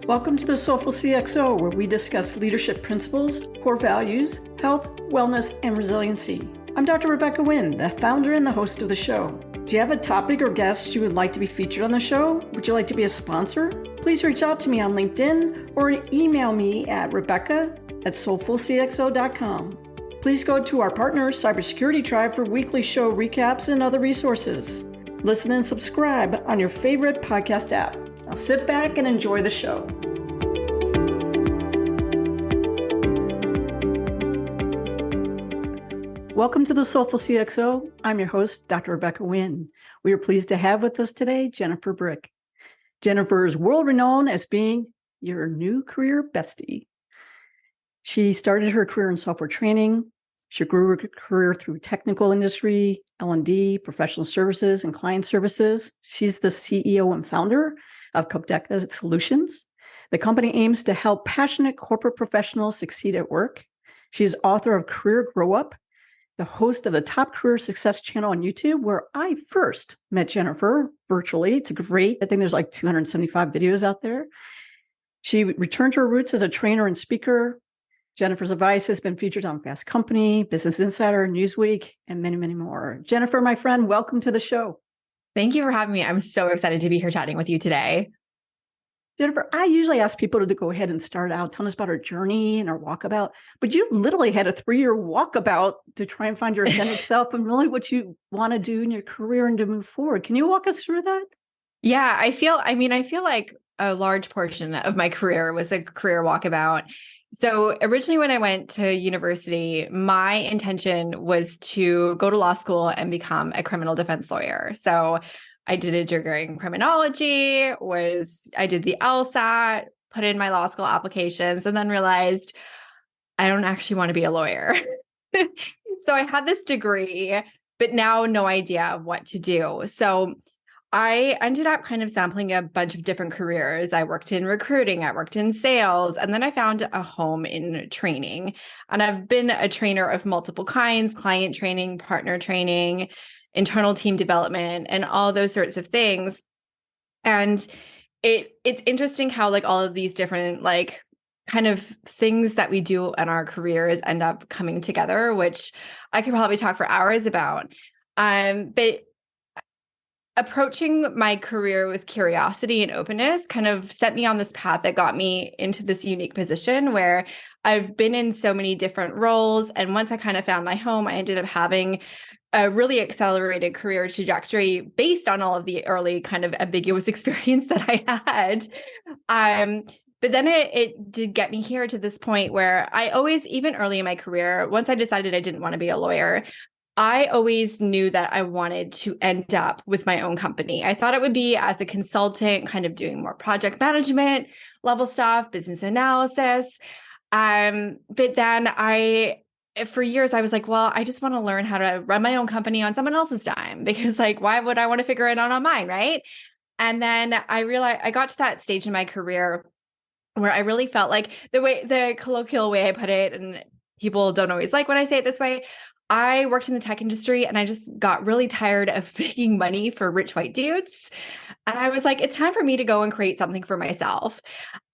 Welcome to the Soulful CXO, where we discuss leadership principles, core values, health, wellness, and resiliency. I'm Dr. Rebecca Wynn, the founder and the host of the show. Do you have a topic or guest you would like to be featured on the show? Would you like to be a sponsor? Please reach out to me on LinkedIn or email me at rebecca@soulfulcxo.com. Please go to our partner, Cybersecurity Tribe, for weekly show recaps and other resources. Listen and subscribe on your favorite podcast app. Now sit back and enjoy the show. Welcome to the Soulful CXO. I'm your host, Dr. Rebecca Wynn. We are pleased to have with us today Jennifer Brick. Jennifer is world-renowned as being your new career bestie. She started her career in software training. She grew her career through technical industry, L&D, professional services, and client services. She's the CEO and founder of Capdeca Solutions. The company aims to help passionate corporate professionals succeed at work. She is author of Career Grow Up, the host of the Top Career Success channel on YouTube, where I first met Jennifer virtually. It's great. I think there's like 275 videos out there. She returned to her roots as a trainer and speaker. Jennifer's advice has been featured on Fast Company, Business Insider, Newsweek, and many, many more. Jennifer, my friend, welcome to the show. Thank you for having me. I'm so excited to be here chatting with you today. Jennifer, I usually ask people to go ahead and start out telling us about our journey and our walkabout, but you literally had a 3-year walkabout to try and find your authentic self and really what you want to do in your career and to move forward. Can you walk us through that? Yeah, I feel like a large portion of my career was a career walkabout. So originally when I went to university, my intention was to go to law school and become a criminal defense lawyer. So I did a degree in criminology, I did the LSAT, put in my law school applications, and then realized I don't actually want to be a lawyer. So I had this degree, but now no idea of what to do. So I ended up kind of sampling a bunch of different careers. I worked in recruiting, I worked in sales, and then I found a home in training. And I've been a trainer of multiple kinds: client training, partner training, internal team development, and all those sorts of things. And it's interesting how like all of these different like kind of things that we do in our careers end up coming together, which I could probably talk for hours about. But approaching my career with curiosity and openness kind of set me on this path that got me into this unique position where I've been in so many different roles. And once I kind of found my home, I ended up having a really accelerated career trajectory based on all of the early kind of ambiguous experience that I had. But then it did get me here to this point where I always, even early in my career, once I decided I didn't want to be a lawyer, I always knew that I wanted to end up with my own company. I thought it would be as a consultant, kind of doing more project management level stuff, business analysis. But then for years, I was like, well, I just want to learn how to run my own company on someone else's dime, because like, why would I want to figure it out on mine, right? And then I realized I got to that stage in my career where I really felt like the colloquial way I put it, and people don't always like when I say it this way, I worked in the tech industry and I just got really tired of making money for rich white dudes. And I was like, it's time for me to go and create something for myself.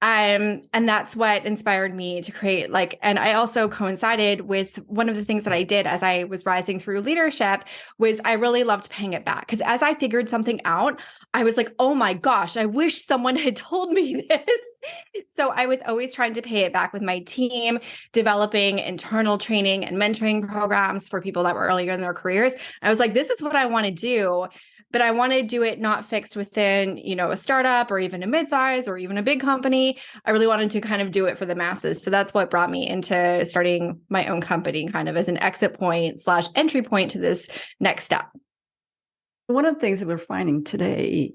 And that's what inspired me to create and I also coincided with one of the things that I did as I was rising through leadership was I really loved paying it back. Because as I figured something out, I was like, oh my gosh, I wish someone had told me this. So I was always trying to pay it back with my team, developing internal training and mentoring programs for people that were earlier in their careers. I was like, this is what I want to do, but I want to do it not fixed within, a startup or even a midsize or even a big company. I really wanted to kind of do it for the masses. So that's what brought me into starting my own company kind of as an exit point / entry point to this next step. One of the things that we're finding today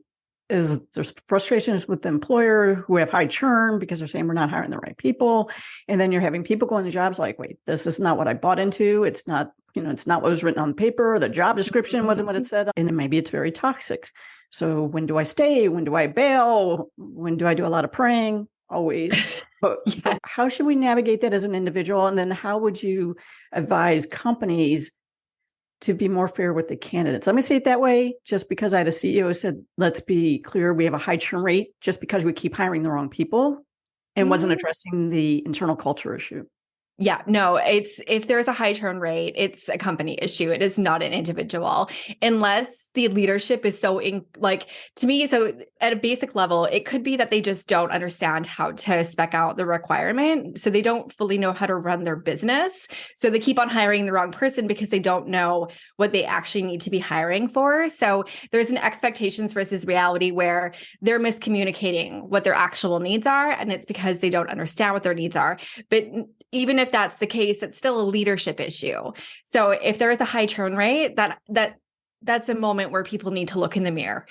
is there's frustrations with the employer who have high churn because they're saying we're not hiring the right people. And then you're having people going to jobs like, wait, this is not what I bought into. It's not, it's not what was written on paper. The job description wasn't what it said. And then maybe it's very toxic. So when do I stay? When do I bail? When do I do a lot of praying? Always. But Yeah. How should we navigate that as an individual? And then how would you advise companies to be more fair with the candidates. Let me say it that way. Just because I had a CEO who said, let's be clear, we have a high churn rate just because we keep hiring the wrong people and wasn't addressing the internal culture issue. Yeah, no, if there's a high turn rate, it's a company issue. It is not an individual, unless the leadership is to me, so at a basic level, it could be that they just don't understand how to spec out the requirement. So they don't fully know how to run their business. So they keep on hiring the wrong person because they don't know what they actually need to be hiring for. So there's an expectations versus reality where they're miscommunicating what their actual needs are. And it's because they don't understand what their needs are. But even if that's the case, it's still a leadership issue. So if there is a high churn rate, that's a moment where people need to look in the mirror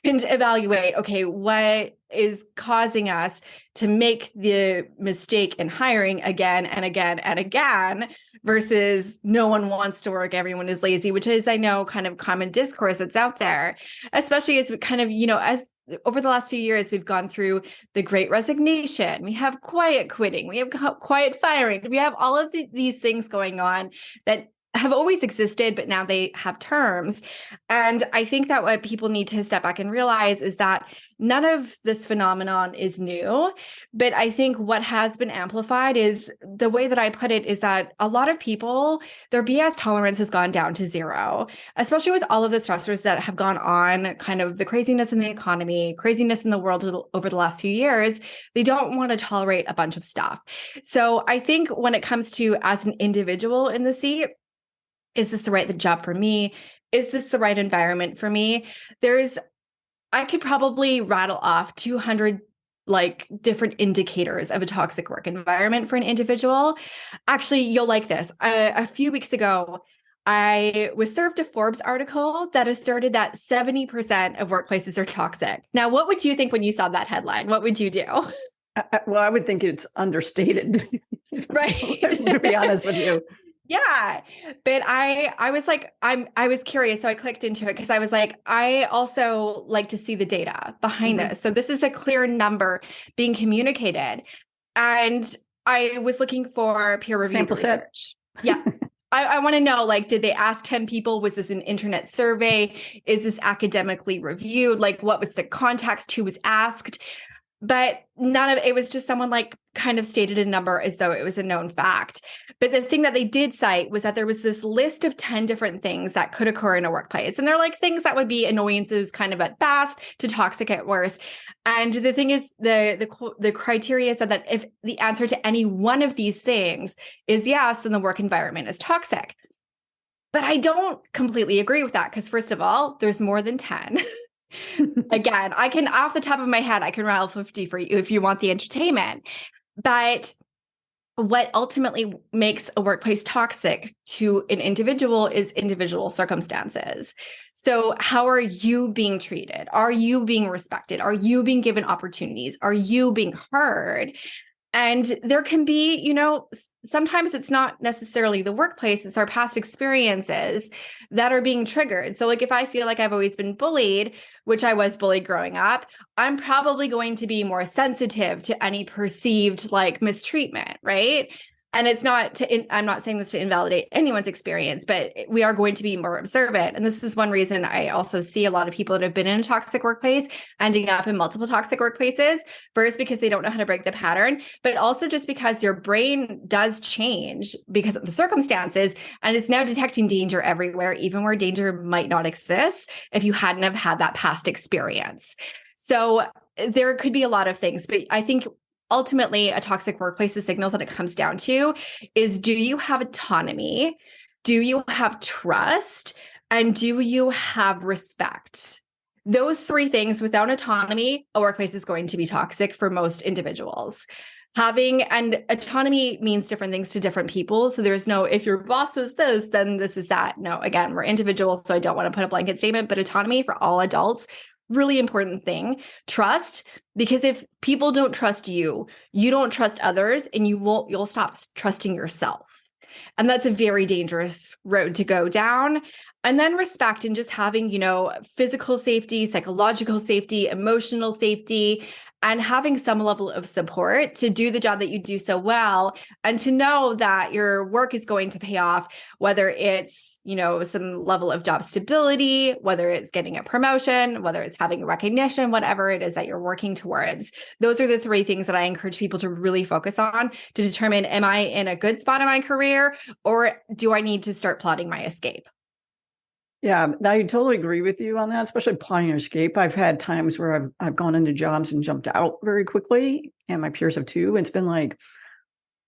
and evaluate, okay, what is causing us to make the mistake in hiring again and again and again versus no one wants to work, everyone is lazy, which is, I know, kind of common discourse that's out there, especially as we kind of, as over the last few years, we've gone through the Great Resignation. We have quiet quitting. We have quiet firing. We have all of these things going on that have always existed, but now they have terms. And I think that what people need to step back and realize is that none of this phenomenon is new. But I think what has been amplified is the way that I put it is that a lot of people, their BS tolerance has gone down to zero, especially with all of the stressors that have gone on, kind of the craziness in the economy, craziness in the world over the last few years. They don't want to tolerate a bunch of stuff. So I think when it comes to as an individual in the seat, is this the right job for me? Is this the right environment for me? I could probably rattle off 200 different indicators of a toxic work environment for an individual. Actually, you'll like this. A few weeks ago, I was served a Forbes article that asserted that 70% of workplaces are toxic. Now, what would you think when you saw that headline? What would you do? Well, I would think it's understated. Right. To be honest with you. Yeah. But I was like, I was curious. So I clicked into it because I was like, I also like to see the data behind this. So this is a clear number being communicated. And I was looking for peer reviewed research. Yeah. I want to know, did they ask 10 people? Was this an internet survey? Is this academically reviewed? What was the context? Who was asked? But none of it was just someone kind of stated a number as though it was a known fact. But the thing that they did cite was that there was this list of 10 different things that could occur in a workplace. And they're things that would be annoyances kind of at best to toxic at worst. And the thing is, the criteria said that if the answer to any one of these things is yes, then the work environment is toxic. But I don't completely agree with that because first of all, there's more than 10. Again, I can, off the top of my head, I can rattle 50 for you if you want the entertainment. But what ultimately makes a workplace toxic to an individual is individual circumstances. So how are you being treated? Are you being respected? Are you being given opportunities? Are you being heard? And there can be, sometimes it's not necessarily the workplace, it's our past experiences that are being triggered. So if I feel like I've always been bullied, which I was bullied growing up, I'm probably going to be more sensitive to any perceived mistreatment, right? And it's not I'm not saying this to invalidate anyone's experience, but we are going to be more observant. And this is one reason I also see a lot of people that have been in a toxic workplace ending up in multiple toxic workplaces. First, because they don't know how to break the pattern, but also just because your brain does change because of the circumstances. And it's now detecting danger everywhere, even where danger might not exist if you hadn't have had that past experience. So there could be a lot of things, but I think ultimately, a toxic workplace signals that it comes down to is, do you have autonomy? Do you have trust? And do you have respect? Those three things, without autonomy, a workplace is going to be toxic for most individuals. And autonomy means different things to different people. So there's no, if your boss says this, then this is that. No, again, we're individuals. So I don't want to put a blanket statement, but autonomy for all adults, really important thing. Trust, because if people don't trust you, you don't trust others, and you'll stop trusting yourself. And that's a very dangerous road to go down. And then respect, and just having, physical safety, psychological safety, emotional safety. and having some level of support to do the job that you do so well, and to know that your work is going to pay off, whether it's, some level of job stability, whether it's getting a promotion, whether it's having a recognition, whatever it is that you're working towards. Those are the three things that I encourage people to really focus on to determine, am I in a good spot in my career, or do I need to start plotting my escape? Yeah, I totally agree with you on that, especially plotting your escape. I've had times where I've gone into jobs and jumped out very quickly, and my peers have too. It's been like,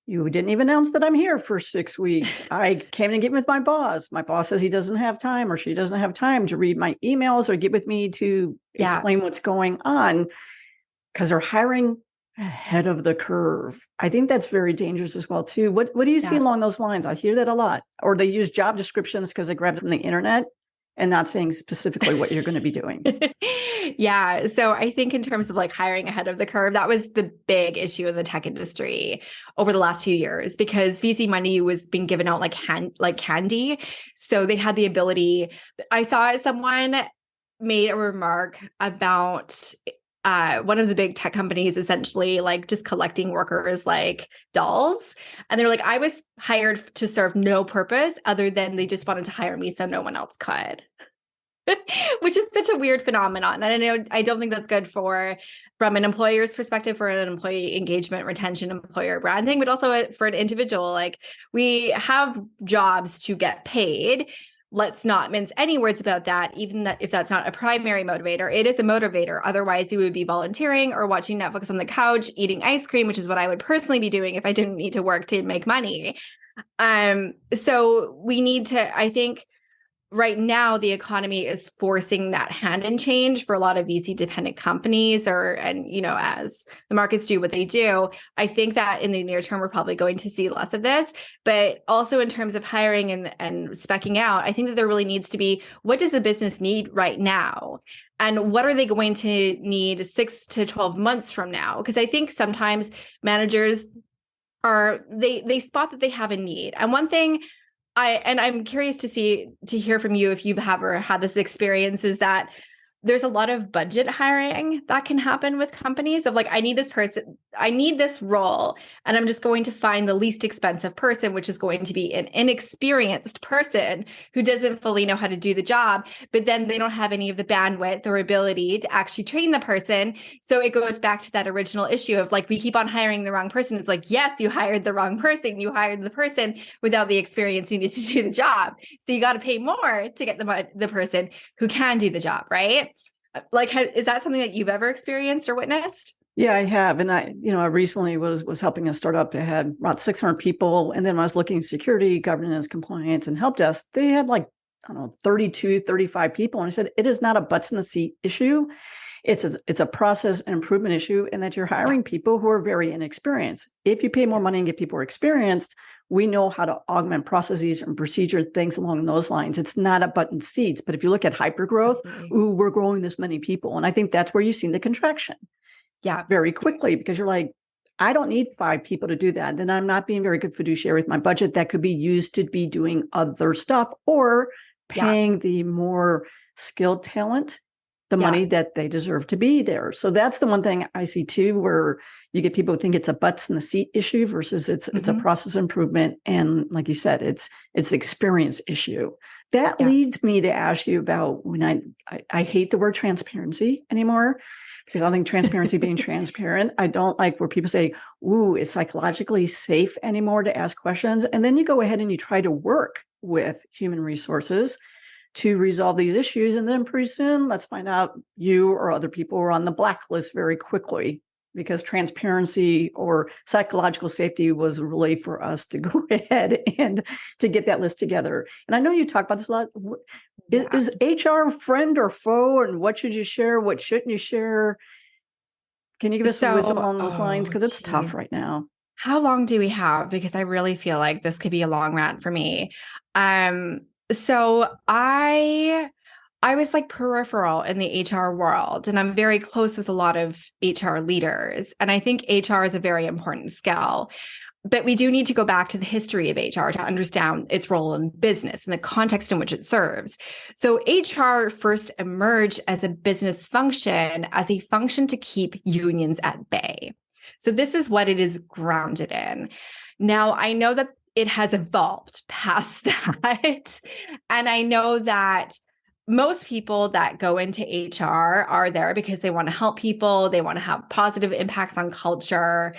you didn't even announce that I'm here for 6 weeks. I came to get with my boss. My boss says he doesn't have time, or she doesn't have time to read my emails or get with me to explain what's going on, because they're hiring ahead of the curve. I think that's very dangerous as well too. What do you see along those lines? I hear that a lot. Or they use job descriptions because they grabbed it from the internet and not saying specifically what you're going to be doing. Yeah. So I think in terms of like hiring ahead of the curve, that was the big issue in the tech industry over the last few years, because VC money was being given out like candy. So they had the ability. I saw someone made a remark about one of the big tech companies essentially like just collecting workers like dolls. And they're like, I was hired to serve no purpose other than they just wanted to hire me so no one else could. Which is such a weird phenomenon. And I don't think that's good from an employer's perspective, for an employee engagement, retention, employer branding, but also for an individual. Like, we have jobs to get paid. Let's not mince any words about that, even that if that's not a primary motivator, it is a motivator. Otherwise, you would be volunteering or watching Netflix on the couch, eating ice cream, which is what I would personally be doing if I didn't need to work to make money. So we need to, I think, right now, the economy is forcing that hand in change for a lot of VC dependent companies, as the markets do what they do. I think that in the near term, we're probably going to see less of this, but also in terms of hiring and speccing out, I think that there really needs to be, what does the business need right now? And what are they going to need 6 to 12 months from now? Because I think sometimes managers they spot that they have a need. And one thing I'm curious to hear from you if you've ever had this experience, is that there's a lot of budget hiring that can happen with companies of like, I need this person, I need this role, and I'm just going to find the least expensive person, which is going to be an inexperienced person who doesn't fully know how to do the job, but then they don't have any of the bandwidth or ability to actually train the person. So it goes back to that original issue of like, we keep on hiring the wrong person. It's like, yes, you hired the wrong person. You hired the person without the experience needed to do the job. So you got to pay more to get the person who can do the job, right? Like, is that something that you've ever experienced or witnessed? Yeah, I have. And I recently was helping a startup that had about 600 people. And then when I was looking at security, governance, compliance, and help desk, they had like, I don't know, 32, 35 people. And I said, it is not a butts in the seat issue. It's a process and improvement issue, and that you're hiring people who are very inexperienced. If you pay more money and get people experienced, we know how to augment processes and procedure, things along those lines. It's not a button seats. But if you look at hypergrowth, we're growing this many people. And I think that's where you've seen the contraction. Yeah, very quickly, because you're like, I don't need 5 people to do that. Then I'm not being very good fiduciary with my budget that could be used to be doing other stuff, or paying the more skilled talent the money that they deserve to be there. So that's the one thing I see too, where you get people who think it's a butts in the seat issue versus it's a process improvement. And like you said, it's the experience issue. That leads me to ask you about, when I hate the word transparency anymore, because I think transparency being transparent. I don't like where people say, ooh, it's psychologically safe anymore to ask questions. And then you go ahead and you try to work with human resources to resolve these issues. And then pretty soon, let's find out you or other people are on the blacklist very quickly, because transparency or psychological safety was really for us to go ahead and to get that list together. And I know you talk about this a lot. Is HR friend or foe? And what should you share? What shouldn't you share? Can you give us some wisdom along those lines? Because it's tough right now. How long do we have? Because I really feel like this could be a long rant for me. So I was like peripheral in the HR world, and I'm very close with a lot of HR leaders. And I think HR is a very important skill. But we do need to go back to the history of HR to understand its role in business and the context in which it serves. So HR first emerged as a business function, as a function to keep unions at bay. So this is what it is grounded in. Now, I know that it has evolved past that. And I know that most people that go into HR are there because they want to help people, they want to have positive impacts on culture.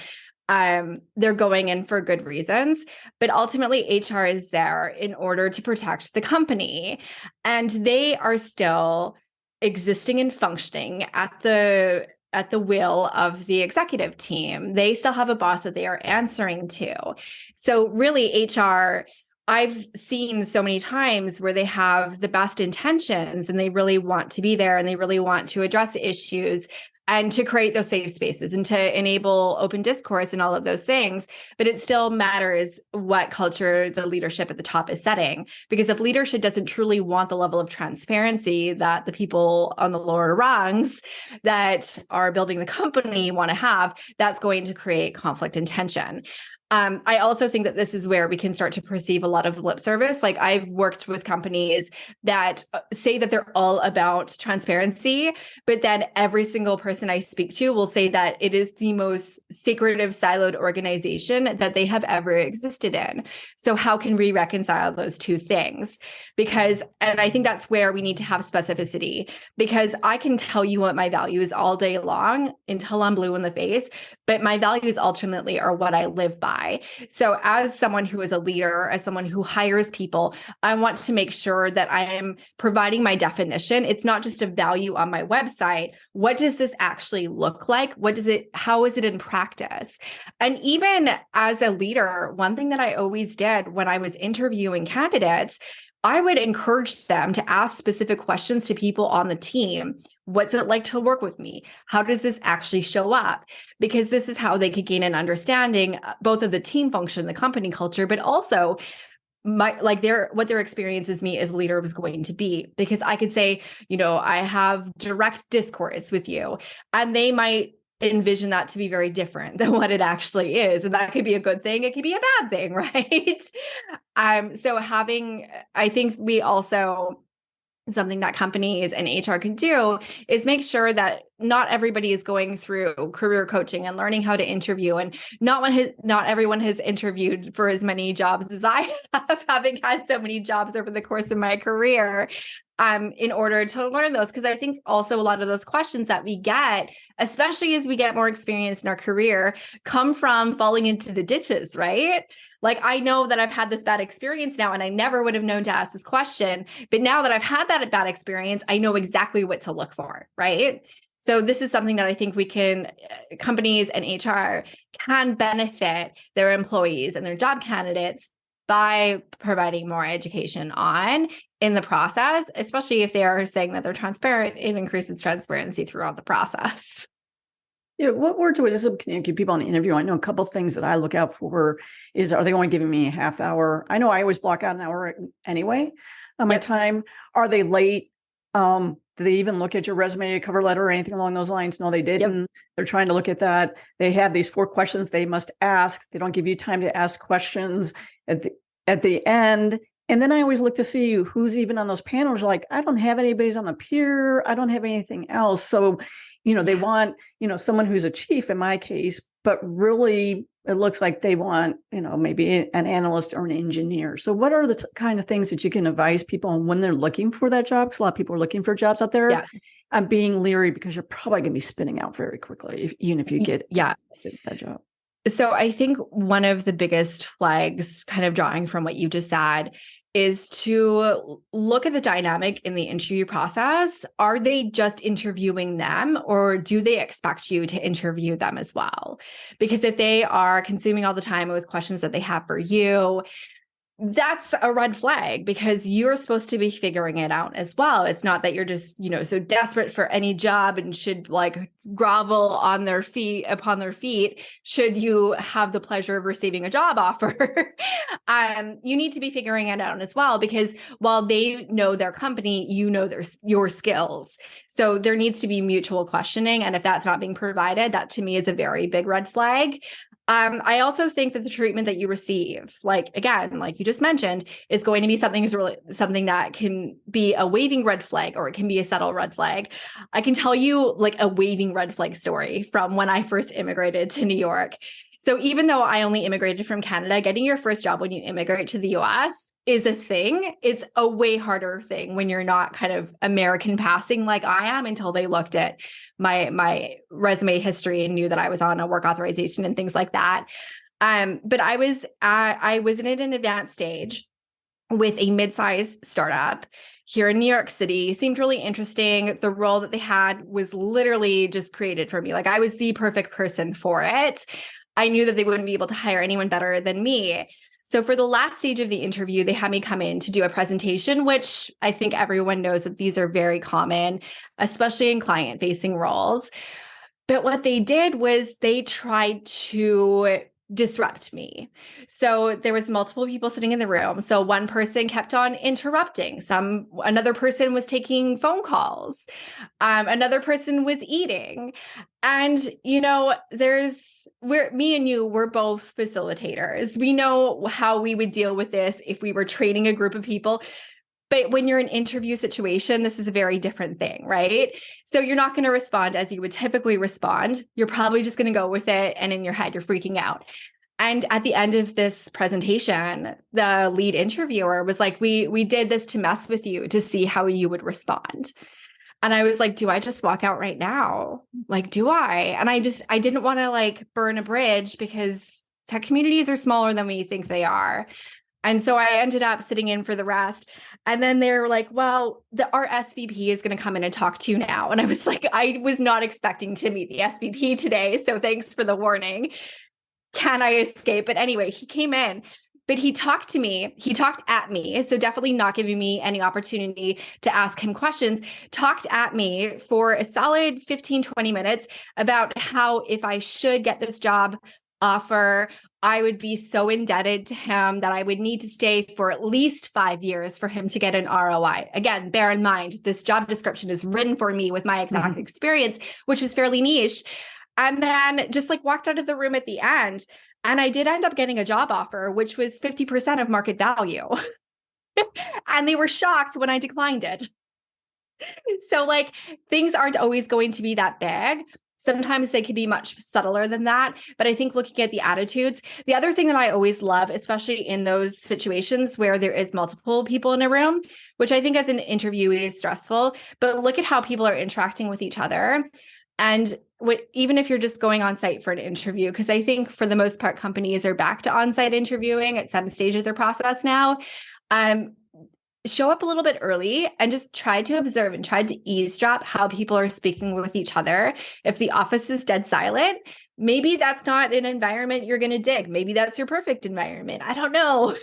They're going in for good reasons, but ultimately HR is there in order to protect the company. And they are still existing and functioning at the will of the executive team. They still have a boss that they are answering to. So really HR, I've seen so many times where they have the best intentions and they really want to be there and they really want to address issues and to create those safe spaces and to enable open discourse and all of those things. But it still matters what culture the leadership at the top is setting. Because if leadership doesn't truly want the level of transparency that the people on the lower rungs that are building the company want to have, that's going to create conflict and tension. I also think that this is where we can start to perceive a lot of lip service. Like I've worked with companies that say that they're all about transparency, but then every single person I speak to will say that it is the most secretive, siloed organization that they have ever existed in. So how can we reconcile those two things? Because, and I think that's where we need to have specificity, because I can tell you what my values all day long until I'm blue in the face, but my values ultimately are what I live by. So as someone who is a leader, as someone who hires people, I want to make sure that I am providing my definition. It's not just a value on my website. What does this actually look like? How is it in practice? And even as a leader, one thing that I always did when I was interviewing candidates, I would encourage them to ask specific questions to people on the team. What's it like to work with me? How does this actually show up? Because this is how they could gain an understanding both of the team function, the company culture, but also what their experience as me as a leader was going to be. Because I could say, I have direct discourse with you, and they might envision that to be very different than what it actually is. And that could be a good thing. It could be a bad thing, right? I think we also, something that companies and HR can do is make sure that not everybody is going through career coaching and learning how to interview. And not everyone has interviewed for as many jobs as I have, having had so many jobs over the course of my career, in order to learn those. Because I think also a lot of those questions that we get, especially as we get more experience in our career, come from falling into the ditches, right? Like, I know that I've had this bad experience now, and I never would have known to ask this question. But now that I've had that bad experience, I know exactly what to look for, right? So this is something that I think companies and HR can benefit their employees and their job candidates by providing more education on in the process, especially if they are saying that they're transparent. It increases transparency throughout the process. Yeah, what words would this give people on the interview? I know a couple of things that I look out for is, are they only giving me a half hour? I know I always block out an hour anyway on my time. Are they late? Do they even look at your resume, your cover letter, or anything along those lines? No, they didn't. Yep. They're trying to look at that. They have these 4 questions they must ask. They don't give you time to ask questions at the end. And then I always look to see who's even on those panels. Like, I don't have anybody's on the peer. I don't have anything else. So, they want, someone who's a chief in my case, but really it looks like they want, maybe an analyst or an engineer. So what are the kind of things that you can advise people on when they're looking for that job? Because a lot of people are looking for jobs out there. Yeah. I'm being leery because you're probably going to be spinning out very quickly, even if you get that job. So I think one of the biggest flags, kind of drawing from what you just said, is to look at the dynamic in the interview process. Are they just interviewing them, or do they expect you to interview them as well? Because if they are consuming all the time with questions that they have for you, that's a red flag, because you're supposed to be figuring it out as well. It's not that you're just, so desperate for any job and should grovel upon their feet should you have the pleasure of receiving a job offer. You need to be figuring it out as well, because while they know their company, your skills. So there needs to be mutual questioning. And if that's not being provided, that to me is a very big red flag. I also think that the treatment that you receive, like, again, like you just mentioned, is going to be something that can be a waving red flag, or it can be a subtle red flag. I can tell you like a waving red flag story from when I first immigrated to New York. So even though I only immigrated from Canada, getting your first job when you immigrate to the US is a thing. It's a way harder thing when you're not kind of American passing like I am, until they looked at my resume history and knew that I was on a work authorization and things like that. But I was in an advanced stage with a mid-sized startup here in New York City. Seemed really interesting. The role that they had was literally just created for me. Like, I was the perfect person for it. I knew that they wouldn't be able to hire anyone better than me. So for the last stage of the interview, they had me come in to do a presentation, which I think everyone knows that these are very common, especially in client-facing roles. But what they did was they tried to disrupt me. So there was multiple people sitting in the room. So one person kept on interrupting. Another person was taking phone calls. Another person was eating. And, me and you, we're both facilitators. We know how we would deal with this if we were training a group of people. But when you're in an interview situation, this is a very different thing, right? So you're not going to respond as you would typically respond. You're probably just going to go with it. And in your head, you're freaking out. And at the end of this presentation, the lead interviewer was like, we did this to mess with you, to see how you would respond. And I was like, do I just walk out right now? Like, do I? And I didn't want to like burn a bridge, because tech communities are smaller than we think they are. And so I ended up sitting in for the rest. And then they're like, well, our SVP is going to come in and talk to you now. And I was like, I was not expecting to meet the SVP today. So thanks for the warning. Can I escape? But anyway, he came in. But he talked to me. He talked at me. So definitely not giving me any opportunity to ask him questions. Talked at me for a solid 15, 20 minutes about how if I should get this job offer, I would be so indebted to him that I would need to stay for at least 5 years for him to get an ROI. Again, bear in mind, this job description is written for me with my exact experience, which was fairly niche. And then just like walked out of the room at the end. And I did end up getting a job offer, which was 50% of market value. And they were shocked when I declined it. So like, things aren't always going to be that big. Sometimes they can be much subtler than that. But I think looking at the attitudes, the other thing that I always love, especially in those situations where there is multiple people in a room, which I think as an interviewee is stressful, but look at how people are interacting with each other. And even if you're just going on site for an interview, because I think for the most part, companies are back to on-site interviewing at some stage of their process now. Show up a little bit early and just try to observe and try to eavesdrop how people are speaking with each other. If the office is dead silent, maybe that's not an environment you're going to dig. Maybe that's your perfect environment. I don't know.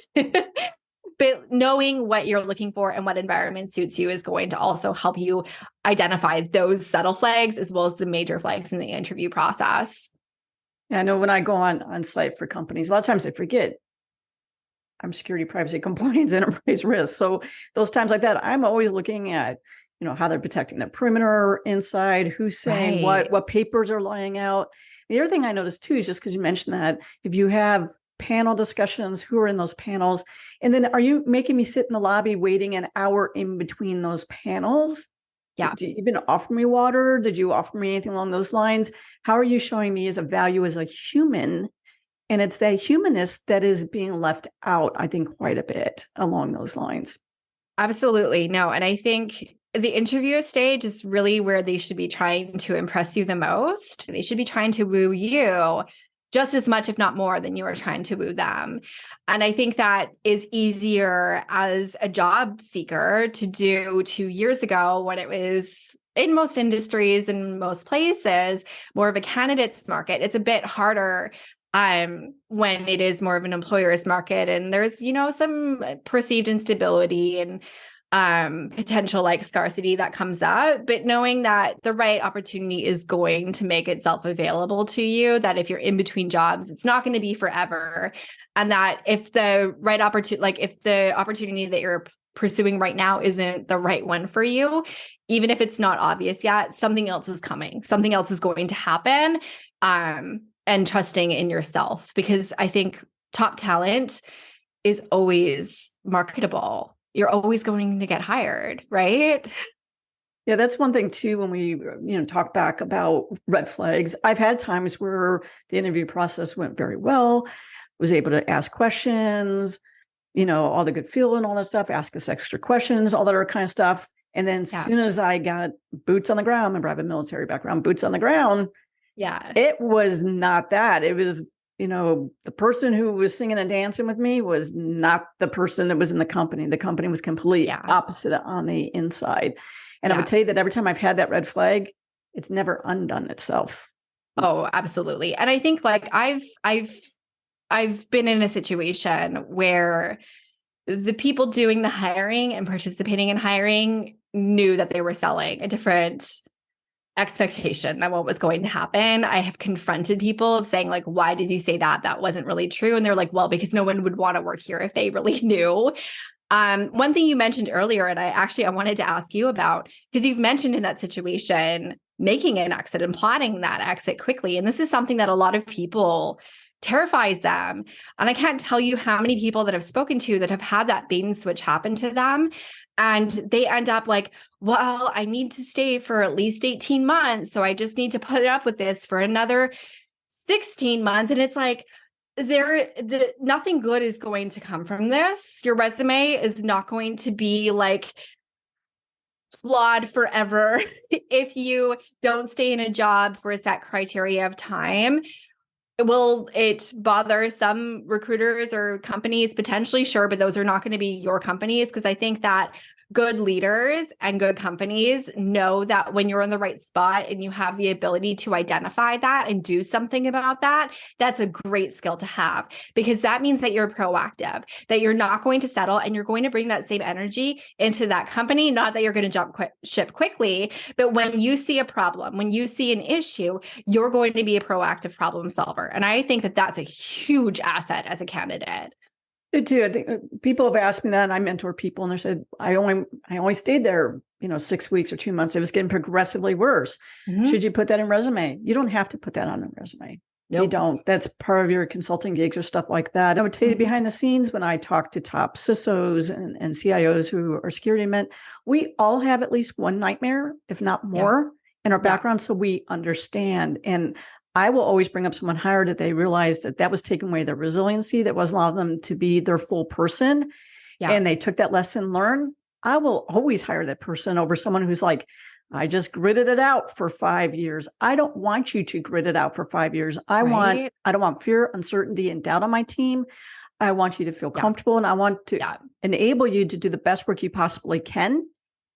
But knowing what you're looking for and what environment suits you is going to also help you identify those subtle flags as well as the major flags in the interview process. Yeah, I know when I go on site for companies, a lot of times I forget I'm security, privacy, compliance, enterprise risk. So those times like that, I'm always looking at, how they're protecting the perimeter inside, who's saying what papers are lying out. The other thing I noticed too is just because you mentioned that if you have panel discussions, who are in those panels, and then are you making me sit in the lobby waiting an hour in between those panels? Yeah. Did you even offer me water? Did you offer me anything along those lines? How are you showing me as a value as a human? And it's that humanness that is being left out, I think, quite a bit along those lines. Absolutely. No. And I think the interview stage is really where they should be trying to impress you the most. They should be trying to woo you just as much, if not more, than you are trying to woo them. And I think that is easier as a job seeker to do 2 years ago, when it was in most industries and most places more of a candidate's market. It's a bit harder when it is more of an employer's market, and there's, some perceived instability and potential like scarcity that comes up, but knowing that the right opportunity is going to make itself available to you, that if you're in between jobs, it's not going to be forever. And that if the right opportunity, like if the opportunity that you're pursuing right now isn't the right one for you, even if it's not obvious yet, something else is coming, something else is going to happen. and trusting in yourself, because I think top talent is always marketable. You're always going to get hired, right? Yeah, that's one thing too, when we, talk back about red flags. I've had times where the interview process went very well, was able to ask questions, all the good feeling, all that stuff, ask us extra questions, all that other kind of stuff. And then as soon as I got boots on the ground, remember I have a military background, boots on the ground. Yeah. It was not that. It was, the person who was singing and dancing with me was not the person that was in the company. The company was completely opposite on the inside. And I would tell you that every time I've had that red flag, it's never undone itself. Oh, absolutely. And I think like I've been in a situation where the people doing the hiring and participating in hiring knew that they were selling a different expectation than what was going to happen. I have confronted people of saying like, why did you say that? That wasn't really true. And they're like, well, because no one would want to work here if they really knew. One thing you mentioned earlier, and I wanted to ask you about, because you've mentioned in that situation, making an exit and plotting that exit quickly. And this is something that a lot of people terrifies them. And I can't tell you how many people that I've spoken to that have had that bait and switch happen to them. And they end up like, well, I need to stay for at least 18 months. So I just need to put up with this for another 16 months. And it's like, nothing good is going to come from this. Your resume is not going to be like flawed forever if you don't stay in a job for a set criteria of time. Will it bother some recruiters or companies? Potentially, sure, but those are not going to be your companies, because I think that good leaders and good companies know that when you're in the right spot and you have the ability to identify that and do something about that, that's a great skill to have, because that means that you're proactive, that you're not going to settle, and you're going to bring that same energy into that company. Not that you're going to jump ship quickly, but when you see a problem, when you see an issue, you're going to be a proactive problem solver. And I think that that's a huge asset as a candidate. I do. I think people have asked me that, and I mentor people, and they said, I only stayed there, 6 weeks or 2 months. It was getting progressively worse. Mm-hmm. Should you put that in resume? You don't have to put that on a resume. Nope. You don't. That's part of your consulting gigs or stuff like that. I would tell you behind the scenes, when I talk to top CISOs and CIOs who are security men, we all have at least one nightmare, if not more, in our background. So we understand. And I will always bring up someone hired that they realized that was taking away their resiliency, that wasn't allowing them to be their full person. Yeah. And they took that lesson learned. I will always hire that person over someone who's like, I just gritted it out for 5 years. I don't want you to grit it out for 5 years. I don't want fear, uncertainty, and doubt on my team. I want you to feel comfortable, and I want to enable you to do the best work you possibly can.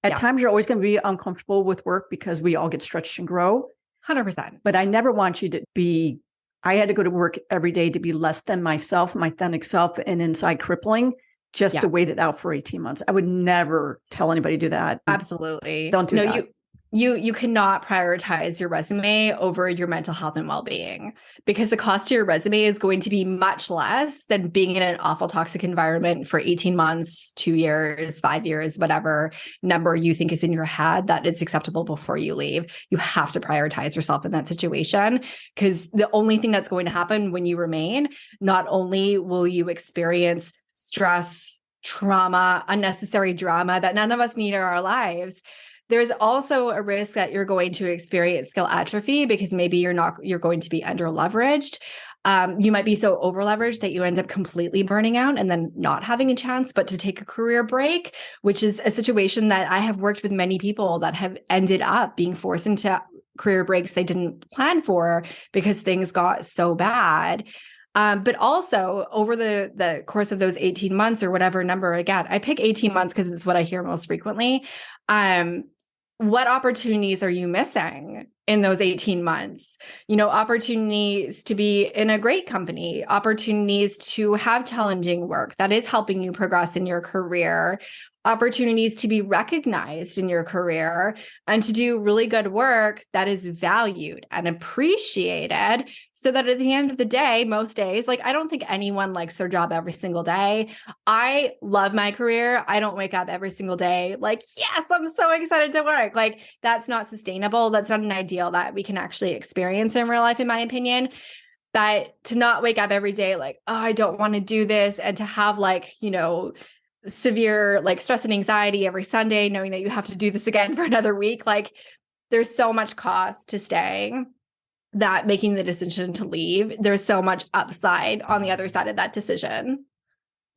At times, you're always going to be uncomfortable with work because we all get stretched and grow. 100%. But I never want you to be, I had to go to work every day to be less than myself, my authentic self, and inside crippling, just to wait it out for 18 months. I would never tell anybody to do that. Absolutely. Don't do that. You cannot prioritize your resume over your mental health and well-being, because the cost to your resume is going to be much less than being in an awful toxic environment for 18 months, 2 years, 5 years, whatever number you think is in your head that it's acceptable before you leave. You have to prioritize yourself in that situation, because the only thing that's going to happen when you remain, not only will you experience stress, trauma, unnecessary drama that none of us need in our lives, there's also a risk that you're going to experience skill atrophy, because maybe you're going to be under leveraged. You might be so over leveraged that you end up completely burning out and then not having a chance but to take a career break, which is a situation that I have worked with many people that have ended up being forced into career breaks they didn't plan for because things got so bad. But also over the course of those 18 months or whatever number, again, I pick 18 months because it's what I hear most frequently. What opportunities are you missing in those 18 months? Opportunities to be in a great company, opportunities to have challenging work that is helping you progress in your career, opportunities to be recognized in your career, and to do really good work that is valued and appreciated, so that at the end of the day, most days, like, I don't think anyone likes their job every single day. I love my career. I don't wake up every single day like, yes, I'm so excited to work. Like, that's not sustainable. That's not an ideal that we can actually experience in real life, in my opinion. That to not wake up every day like, oh, I don't want to do this, and to have like, severe like stress and anxiety every Sunday, knowing that you have to do this again for another week. Like there's so much cost to staying that making the decision to leave, there's so much upside on the other side of that decision.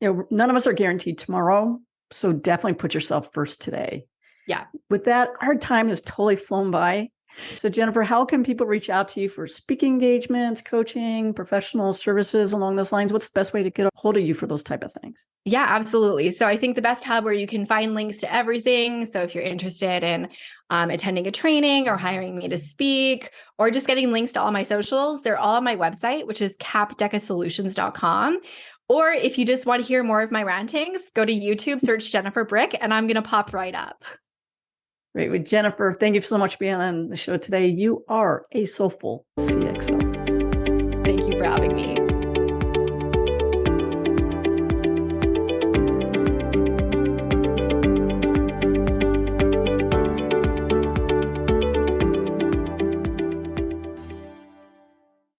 None of us are guaranteed tomorrow. So definitely put yourself first today. Yeah. With that, our time has totally flown by. So Jennifer, how can people reach out to you for speaking engagements, coaching, professional services along those lines? What's the best way to get a hold of you for those type of things? Yeah, absolutely. So I think the best hub where you can find links to everything. So if you're interested in attending a training or hiring me to speak, or just getting links to all my socials, they're all on my website, which is capdecasolutions.com. Or if you just want to hear more of my rantings, go to YouTube, search Jennifer Brick, and I'm going to pop right up. Great. With Jennifer, thank you so much for being on the show today. You are a Soulful CXO. Thank you for having me.